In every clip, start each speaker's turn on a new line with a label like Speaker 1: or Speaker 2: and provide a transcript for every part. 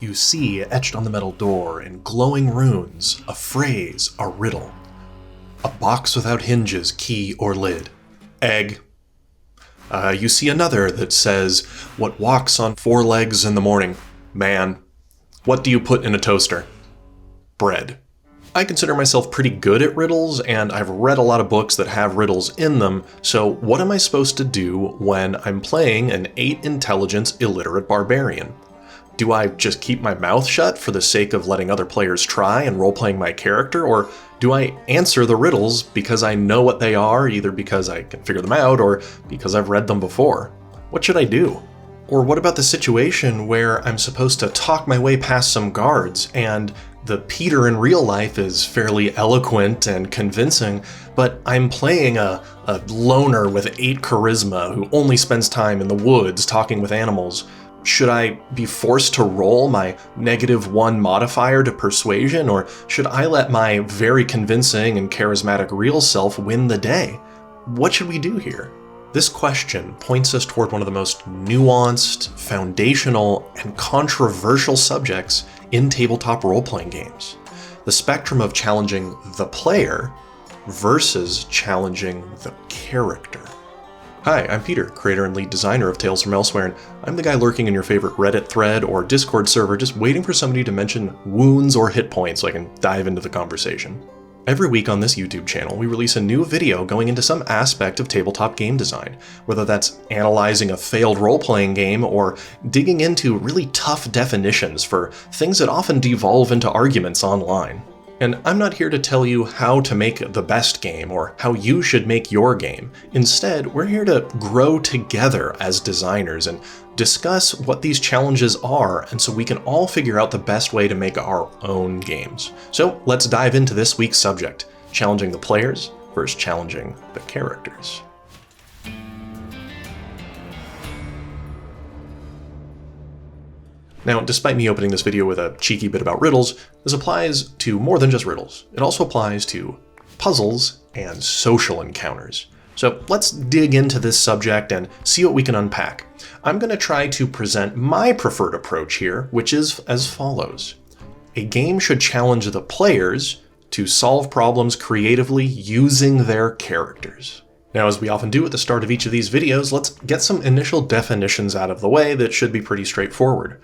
Speaker 1: You see, etched on the metal door in glowing runes, a phrase, a riddle. A box without hinges, key, or lid. Egg. You see another that says, what walks on 4 legs in the morning? Man. What do you put in a toaster? Bread. I consider myself pretty good at riddles, and I've read a lot of books that have riddles in them, so what am I supposed to do when I'm playing an 8 intelligence illiterate barbarian? Do I just keep my mouth shut for the sake of letting other players try and role-playing my character, or do I answer the riddles because I know what they are, either because I can figure them out or because I've read them before? What should I do? Or what about the situation where I'm supposed to talk my way past some guards, and the Peter in real life is fairly eloquent and convincing, but I'm playing a loner with 8 charisma who only spends time in the woods talking with animals? Should I be forced to roll my -1 modifier to persuasion, or should I let my very convincing and charismatic real self win the day? What should we do here? This question points us toward one of the most nuanced, foundational, and controversial subjects in tabletop role-playing games. The spectrum of challenging the player versus challenging the character. Hi, I'm Peter, creator and lead designer of Tales from Elsewhere, and I'm the guy lurking in your favorite Reddit thread or Discord server just waiting for somebody to mention wounds or hit points so I can dive into the conversation. Every week on this YouTube channel, we release a new video going into some aspect of tabletop game design, whether that's analyzing a failed role-playing game or digging into really tough definitions for things that often devolve into arguments online. And I'm not here to tell you how to make the best game or how you should make your game. Instead, we're here to grow together as designers and discuss what these challenges are, and so we can all figure out the best way to make our own games. So let's dive into this week's subject, challenging the players versus challenging the characters. Now, despite me opening this video with a cheeky bit about riddles, this applies to more than just riddles. It also applies to puzzles and social encounters. So let's dig into this subject and see what we can unpack. I'm going to try to present my preferred approach here, which is as follows. A game should challenge the players to solve problems creatively using their characters. Now, as we often do at the start of each of these videos, let's get some initial definitions out of the way that should be pretty straightforward.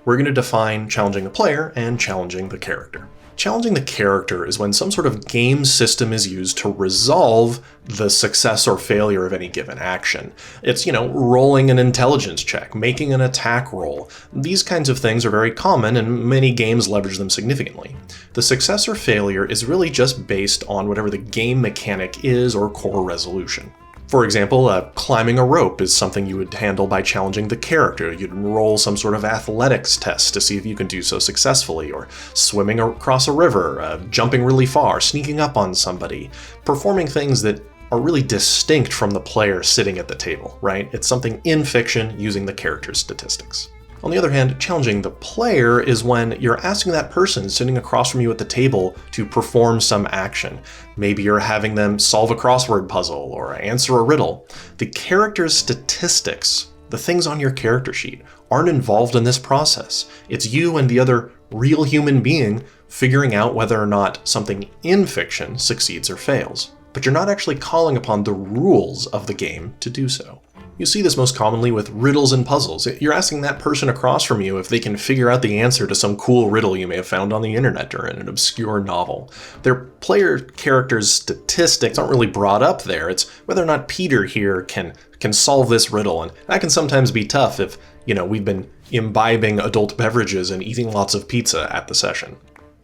Speaker 1: We're going to define challenging the player and challenging the character. Challenging the character is when some sort of game system is used to resolve the success or failure of any given action. It's, rolling an intelligence check, making an attack roll. These kinds of things are very common, and many games leverage them significantly. The success or failure is really just based on whatever the game mechanic is or core resolution. For example, climbing a rope is something you would handle by challenging the character. You'd roll some sort of athletics test to see if you can do so successfully, or swimming across a river, jumping really far, sneaking up on somebody, performing things that are really distinct from the player sitting at the table, right? It's something in fiction using the character's statistics. On the other hand, challenging the player is when you're asking that person sitting across from you at the table to perform some action. Maybe you're having them solve a crossword puzzle or answer a riddle. The character's statistics, the things on your character sheet, aren't involved in this process. It's you and the other real human being figuring out whether or not something in fiction succeeds or fails. But you're not actually calling upon the rules of the game to do so. You see this most commonly with riddles and puzzles. You're asking that person across from you if they can figure out the answer to some cool riddle you may have found on the internet or in an obscure novel. Their player character's statistics aren't really brought up there. It's whether or not Peter here can solve this riddle, and that can sometimes be tough if, we've been imbibing adult beverages and eating lots of pizza at the session.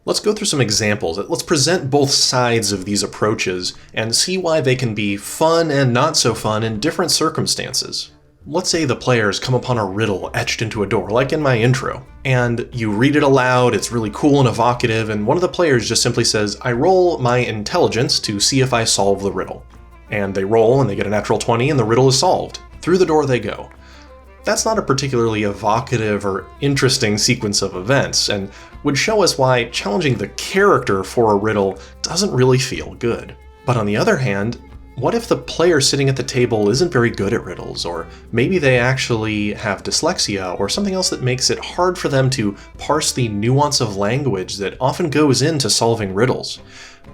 Speaker 1: Let's go through some examples. Let's present both sides of these approaches and see why they can be fun and not so fun in different circumstances. Let's say the players come upon a riddle etched into a door, like in my intro, and you read it aloud, it's really cool and evocative, and one of the players just simply says, I roll my intelligence to see if I solve the riddle. And they roll and they get a natural 20 and the riddle is solved. Through the door they go. That's not a particularly evocative or interesting sequence of events, and would show us why challenging the character for a riddle doesn't really feel good. But on the other hand, what if the player sitting at the table isn't very good at riddles, or maybe they actually have dyslexia or something else that makes it hard for them to parse the nuance of language that often goes into solving riddles,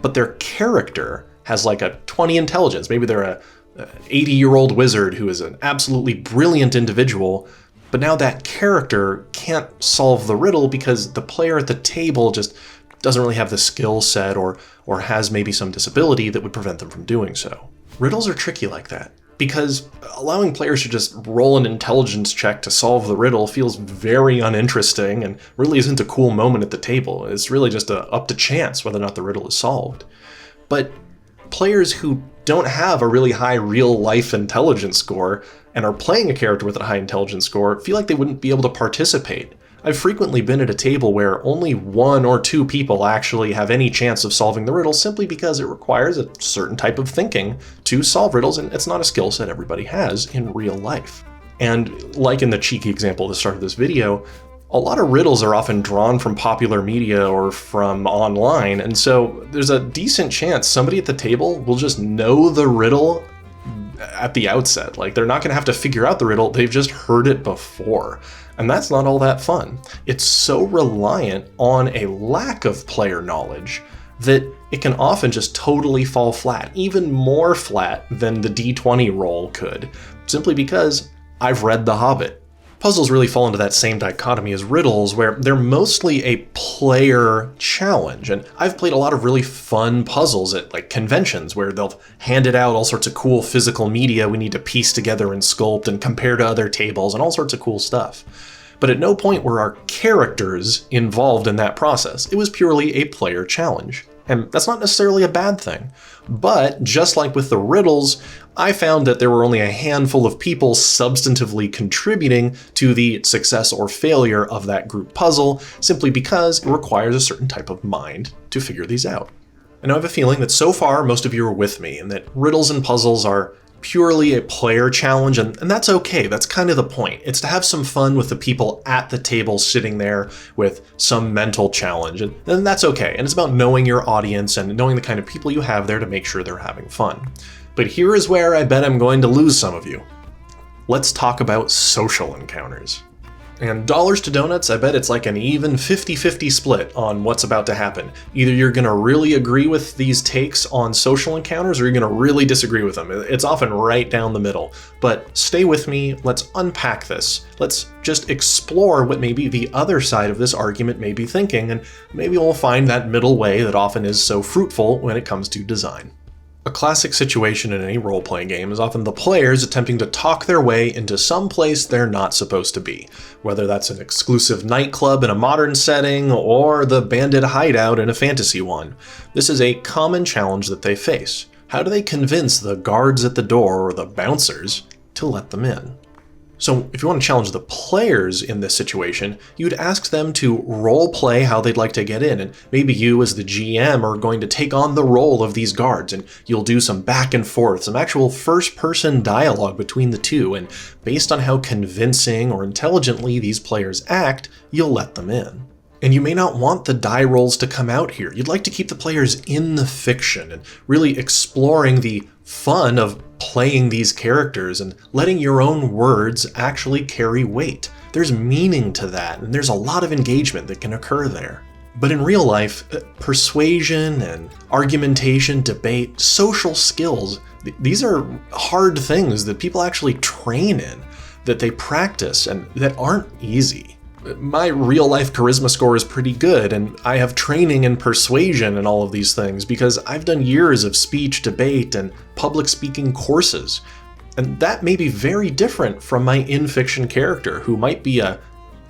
Speaker 1: but their character has like a 20 intelligence. Maybe they're a 80-year-old wizard who is an absolutely brilliant individual, but now that character can't solve the riddle because the player at the table just doesn't really have the skill set or has maybe some disability that would prevent them from doing so. Riddles are tricky like that, because allowing players to just roll an intelligence check to solve the riddle feels very uninteresting and really isn't a cool moment at the table. It's really just up to chance whether or not the riddle is solved. But players who don't have a really high real-life intelligence score and are playing a character with a high intelligence score feel like they wouldn't be able to participate. I've frequently been at a table where only 1 or 2 people actually have any chance of solving the riddle simply because it requires a certain type of thinking to solve riddles, and it's not a skill set everybody has in real life. And like in the cheeky example at the start of this video, a lot of riddles are often drawn from popular media or from online, and so there's a decent chance somebody at the table will just know the riddle at the outset. Like, they're not going to have to figure out the riddle, they've just heard it before. And that's not all that fun. It's so reliant on a lack of player knowledge that it can often just totally fall flat, even more flat than the D20 roll could, simply because I've read The Hobbit. Puzzles really fall into that same dichotomy as riddles, where they're mostly a player challenge. And I've played a lot of really fun puzzles at like conventions where they'll hand it out all sorts of cool physical media we need to piece together and sculpt and compare to other tables and all sorts of cool stuff. But at no point were our characters involved in that process. It was purely a player challenge. And that's not necessarily a bad thing. But just like with the riddles, I found that there were only a handful of people substantively contributing to the success or failure of that group puzzle, simply because it requires a certain type of mind to figure these out. And I have a feeling that so far most of you are with me, and that riddles and puzzles are purely a player challenge, and that's okay. That's kind of the point. It's to have some fun with the people at the table sitting there with some mental challenge, and that's okay. And it's about knowing your audience and knowing the kind of people you have there to make sure they're having fun. But here is where I bet I'm going to lose some of you. Let's talk about social encounters. And dollars to donuts, I bet it's like an even 50-50 split on what's about to happen. Either you're going to really agree with these takes on social encounters, or you're going to really disagree with them. It's often right down the middle. But stay with me, let's unpack this. Let's just explore what maybe the other side of this argument may be thinking, and maybe we'll find that middle way that often is so fruitful when it comes to design. A classic situation in any role-playing game is often the players attempting to talk their way into some place they're not supposed to be, whether that's an exclusive nightclub in a modern setting or the bandit hideout in a fantasy one. This is a common challenge that they face. How do they convince the guards at the door or the bouncers to let them in? So if you want to challenge the players in this situation, you'd ask them to role play how they'd like to get in, and maybe you as the GM are going to take on the role of these guards, and you'll do some back and forth, some actual first-person dialogue between the two, and based on how convincing or intelligently these players act, you'll let them in. And you may not want the die rolls to come out here. You'd like to keep the players in the fiction and really exploring the fun of playing these characters and letting your own words actually carry weight. There's meaning to that, and there's a lot of engagement that can occur there. But in real life, persuasion and argumentation, debate, social skills, these are hard things that people actually train in, that they practice, and that aren't easy. My real-life charisma score is pretty good, and I have training in persuasion and all of these things because I've done years of speech, debate, and public speaking courses. And that may be very different from my in-fiction character, who might be a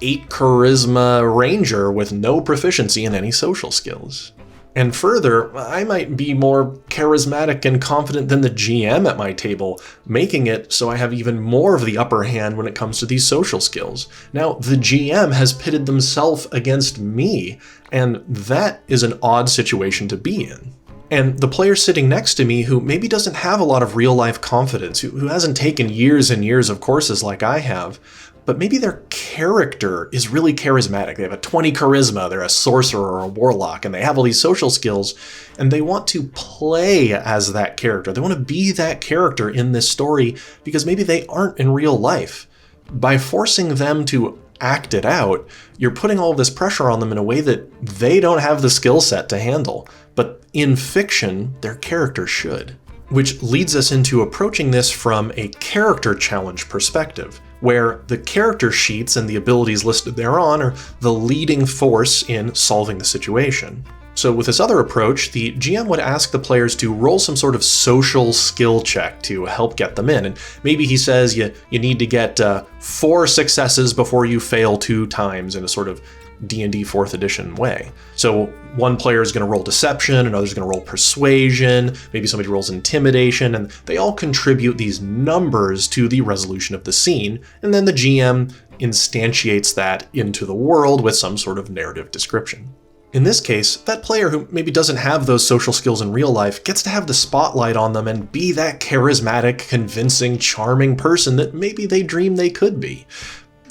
Speaker 1: 8 charisma ranger with no proficiency in any social skills. And further, I might be more charismatic and confident than the GM at my table, making it so I have even more of the upper hand when it comes to these social skills. Now, the GM has pitted themselves against me, and that is an odd situation to be in. And the player sitting next to me, who maybe doesn't have a lot of real-life confidence, who hasn't taken years and years of courses like I have, but maybe their character is really charismatic. They have a 20 charisma, they're a sorcerer or a warlock, and they have all these social skills, and they want to play as that character. They want to be that character in this story because maybe they aren't in real life. By forcing them to act it out, you're putting all this pressure on them in a way that they don't have the skill set to handle. But in fiction, their character should. Which leads us into approaching this from a character challenge perspective, where the character sheets and the abilities listed thereon are the leading force in solving the situation. So with this other approach, the GM would ask the players to roll some sort of social skill check to help get them in. And maybe he says you need to get 4 successes before you fail 2 times in a sort of D&D 4th edition way. So one player is going to roll deception, another's going to roll persuasion, maybe somebody rolls intimidation, and they all contribute these numbers to the resolution of the scene. And then the GM instantiates that into the world with some sort of narrative description. In this case, that player who maybe doesn't have those social skills in real life gets to have the spotlight on them and be that charismatic, convincing, charming person that maybe they dream they could be.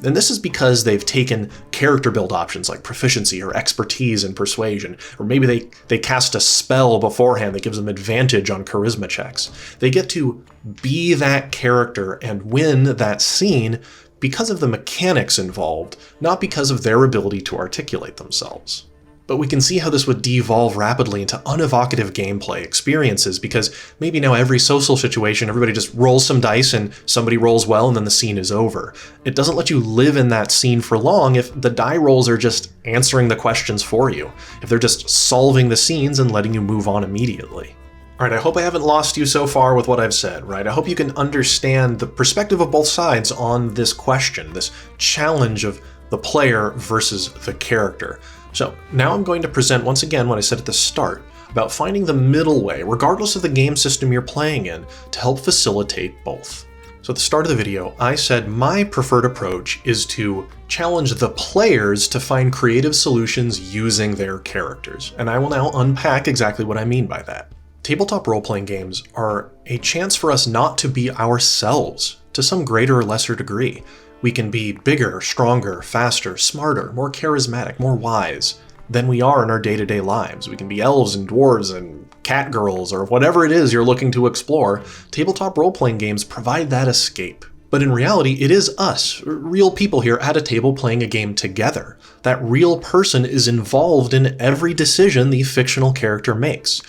Speaker 1: And this is because they've taken character build options like proficiency or expertise in persuasion, or maybe they cast a spell beforehand that gives them advantage on charisma checks. They get to be that character and win that scene because of the mechanics involved, not because of their ability to articulate themselves. But we can see how this would devolve rapidly into unevocative gameplay experiences because maybe now every social situation, everybody just rolls some dice and somebody rolls well and then the scene is over. It doesn't let you live in that scene for long if the die rolls are just answering the questions for you, if they're just solving the scenes and letting you move on immediately. All right, I hope I haven't lost you so far with what I've said, right? I hope you can understand the perspective of both sides on this question, this challenge of the player versus the character. So now I'm going to present once again what I said at the start about finding the middle way, regardless of the game system you're playing in, to help facilitate both. So at the start of the video, I said my preferred approach is to challenge the players to find creative solutions using their characters, and I will now unpack exactly what I mean by that. Tabletop role-playing games are a chance for us not to be ourselves to some greater or lesser degree. We can be bigger, stronger, faster, smarter, more charismatic, more wise than we are in our day-to-day lives. We can be elves and dwarves and cat girls or whatever it is you're looking to explore. Tabletop role-playing games provide that escape. But in reality, it is us, real people here at a table playing a game together. That real person is involved in every decision the fictional character makes.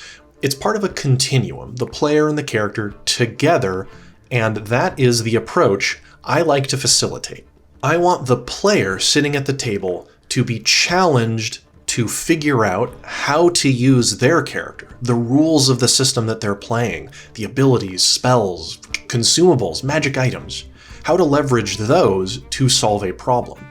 Speaker 1: It's part of a continuum, the player and the character together, and that is the approach I like to facilitate. I want the player sitting at the table to be challenged to figure out how to use their character, the rules of the system that they're playing, the abilities, spells, consumables, magic items, how to leverage those to solve a problem,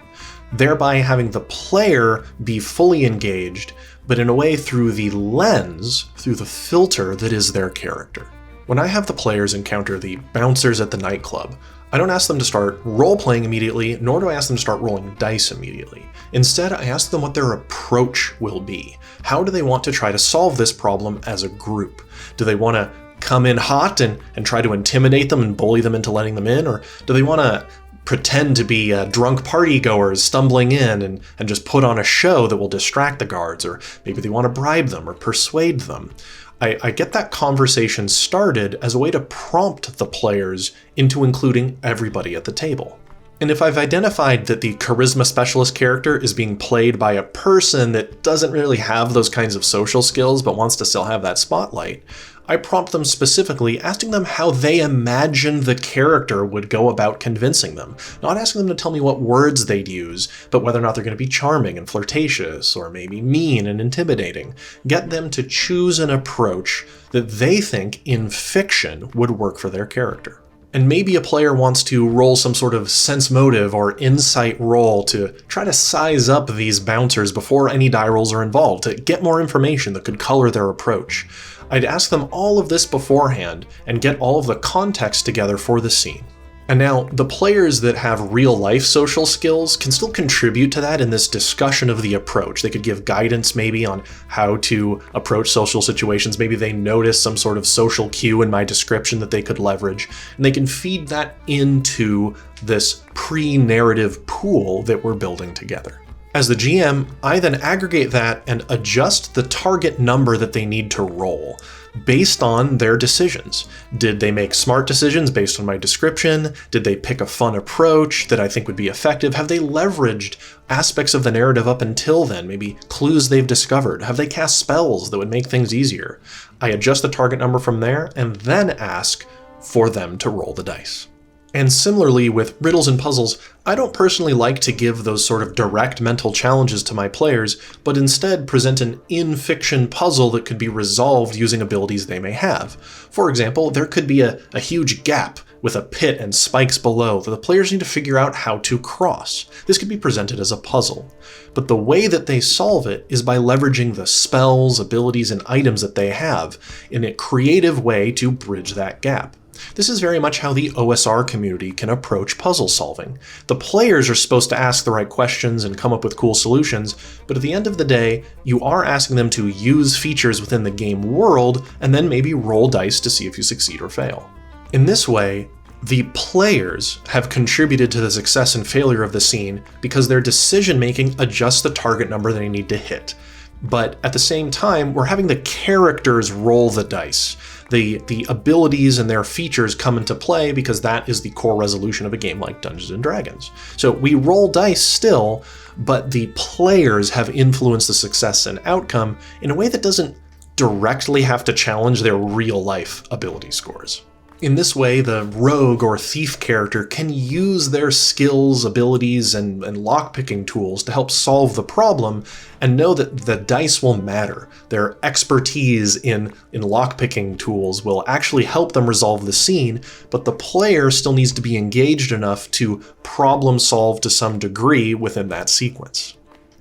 Speaker 1: thereby having the player be fully engaged, but in a way through the lens, through the filter that is their character. When I have the players encounter the bouncers at the nightclub, I don't ask them to start role-playing immediately, nor do I ask them to start rolling dice immediately. Instead, I ask them what their approach will be. How do they want to try to solve this problem as a group? Do they want to come in hot and try to intimidate them and bully them into letting them in? Or do they want to pretend to be drunk party-goers stumbling in and just put on a show that will distract the guards? Or maybe they want to bribe them or persuade them. I get that conversation started as a way to prompt the players into including everybody at the table. And if I've identified that the charisma specialist character is being played by a person that doesn't really have those kinds of social skills but wants to still have that spotlight, I prompt them specifically, asking them how they imagine the character would go about convincing them. Not asking them to tell me what words they'd use, but whether or not they're going to be charming and flirtatious, or maybe mean and intimidating. Get them to choose an approach that they think in fiction would work for their character. And maybe a player wants to roll some sort of sense motive or insight roll to try to size up these bouncers before any die rolls are involved, to get more information that could color their approach. I'd ask them all of this beforehand and get all of the context together for the scene. And now, the players that have real-life social skills can still contribute to that in this discussion of the approach. They could give guidance maybe on how to approach social situations. Maybe they notice some sort of social cue in my description that they could leverage, and they can feed that into this pre-narrative pool that we're building together. As the GM, I then aggregate that and adjust the target number that they need to roll based on their decisions. Did they make smart decisions based on my description? Did they pick a fun approach that I think would be effective? Have they leveraged aspects of the narrative up until then, maybe clues they've discovered? Have they cast spells that would make things easier? I adjust the target number from there and then ask for them to roll the dice. And similarly with riddles and puzzles, I don't personally like to give those sort of direct mental challenges to my players, but instead present an in-fiction puzzle that could be resolved using abilities they may have. For example, there could be a huge gap with a pit and spikes below that the players need to figure out how to cross. This could be presented as a puzzle. But the way that they solve it is by leveraging the spells, abilities, and items that they have in a creative way to bridge that gap. This is very much how the OSR community can approach puzzle solving. The players are supposed to ask the right questions and come up with cool solutions, but at the end of the day, you are asking them to use features within the game world and then maybe roll dice to see if you succeed or fail. In this way, the players have contributed to the success and failure of the scene because their decision-making adjusts the target number they need to hit. But at the same time, we're having the characters roll the dice. The abilities and their features come into play because that is the core resolution of a game like Dungeons & Dragons. So we roll dice still, but the players have influenced the success and outcome in a way that doesn't directly have to challenge their real-life ability scores. In this way, the rogue or thief character can use their skills, abilities, and lockpicking tools to help solve the problem and know that the dice will matter. Their expertise in lockpicking tools will actually help them resolve the scene, but the player still needs to be engaged enough to problem solve to some degree within that sequence.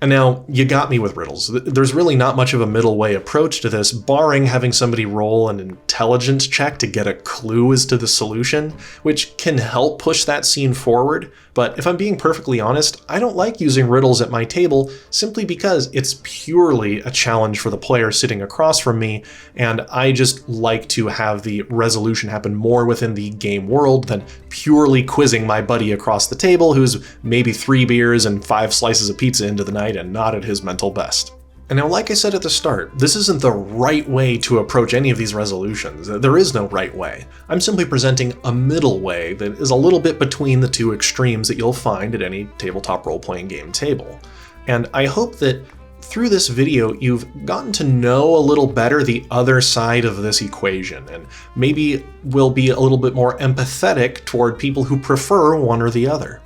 Speaker 1: And now, you got me with riddles. There's really not much of a middle way approach to this, barring having somebody roll an intelligence check to get a clue as to the solution, which can help push that scene forward. But if I'm being perfectly honest, I don't like using riddles at my table simply because it's purely a challenge for the player sitting across from me, and I just like to have the resolution happen more within the game world than purely quizzing my buddy across the table who's maybe 3 beers and 5 slices of pizza into the night and not at his mental best. And now, like I said at the start, this isn't the right way to approach any of these resolutions. There is no right way. I'm simply presenting a middle way that is a little bit between the two extremes that you'll find at any tabletop role-playing game table. And I hope that through this video, you've gotten to know a little better the other side of this equation, and maybe will be a little bit more empathetic toward people who prefer one or the other.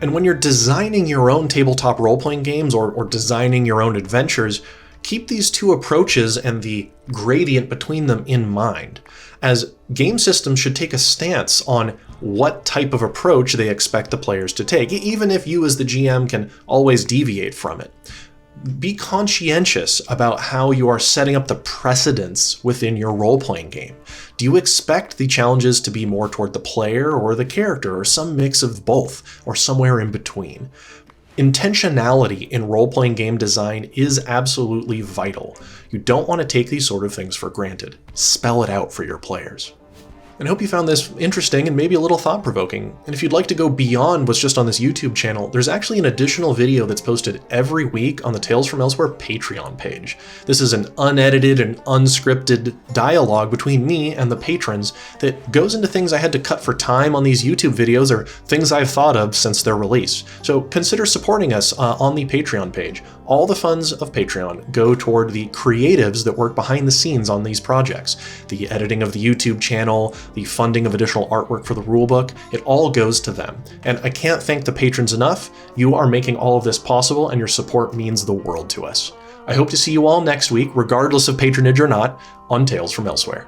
Speaker 1: And when you're designing your own tabletop role-playing games or designing your own adventures, keep these two approaches and the gradient between them in mind, as game systems should take a stance on what type of approach they expect the players to take, even if you as the GM can always deviate from it. Be conscientious about how you are setting up the precedents within your role-playing game. Do you expect the challenges to be more toward the player or the character, or some mix of both, or somewhere in between? Intentionality in role-playing game design is absolutely vital. You don't want to take these sort of things for granted. Spell it out for your players. And I hope you found this interesting and maybe a little thought-provoking. And if you'd like to go beyond what's just on this YouTube channel, there's actually an additional video that's posted every week on the Tales from Elsewhere Patreon page. This is an unedited and unscripted dialogue between me and the patrons that goes into things I had to cut for time on these YouTube videos or things I've thought of since their release. So consider supporting us on the Patreon page. All the funds of Patreon go toward the creatives that work behind the scenes on these projects. The editing of the YouTube channel, the funding of additional artwork for the rulebook, it all goes to them. And I can't thank the patrons enough. You are making all of this possible, and your support means the world to us. I hope to see you all next week, regardless of patronage or not, on Tales from Elsewhere.